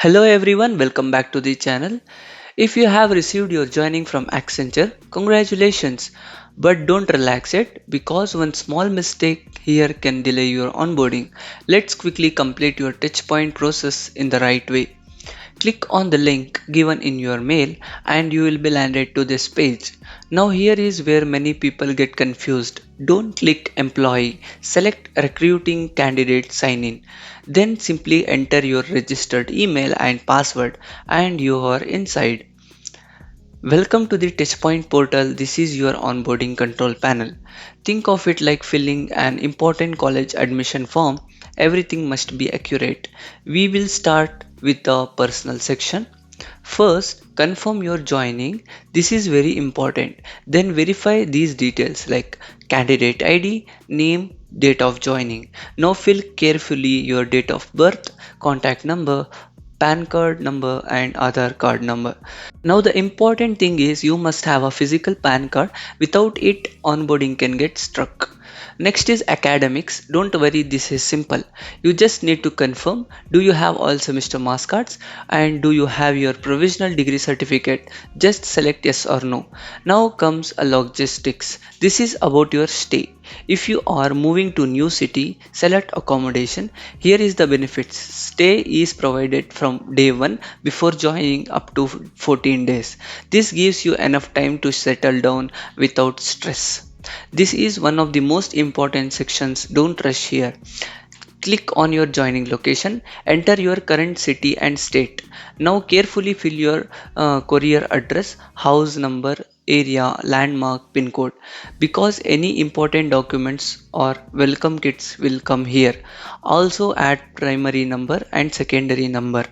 Hello everyone, welcome back to the channel. If you have received your joining from Accenture, congratulations. But don't relax it because one small mistake here can delay your onboarding. Let's quickly complete your touchpoint process in the right way. Click on the link given in your mail and you will be landed to this page. Now here is where many people get confused. Don't click employee, select recruiting candidate sign in. Then simply enter your registered email and password and you are inside. Welcome to the Touchpoint portal. This is your onboarding control panel. Think of it like filling an important college admission form. Everything must be accurate. We will start with the personal section. First, confirm your joining. This is very important. Then verify these details like candidate ID, name, date of joining. Now fill carefully your date of birth, contact number, PAN card number and Aadhaar card number. Now the important thing is you must have a physical PAN card. Without it, onboarding can get stuck. Next is academics. Don't worry, this is simple. You just need to confirm, do you have all semester marks cards and do you have your provisional degree certificate? Just select yes or no. Now comes a logistics. This is about your stay. If you are moving to new city, select accommodation. Here is the benefits. Stay is provided from day 1 before joining up to 14 days. This gives you enough time to settle down without stress. This is one of the most important sections. Don't rush here. Click on your joining location, enter your current city and state. Now carefully fill your courier address, house number, area, landmark, pin code because any important documents or welcome kits will come here. Also add primary number and secondary number.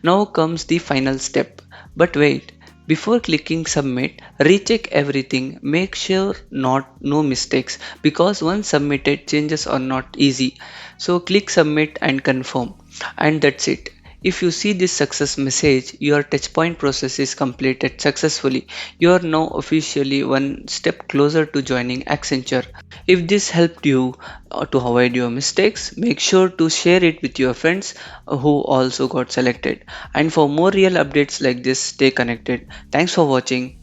Now comes the final step. But wait, before clicking submit, recheck everything. Make sure not no mistakes because once submitted changes are not easy. So click submit and confirm. And that's it. If you see this success message, your touchpoint process is completed successfully. You are now officially one step closer to joining Accenture. If this helped you to avoid your mistakes, make sure to share it with your friends who also got selected. And for more real updates like this, stay connected. Thanks for watching.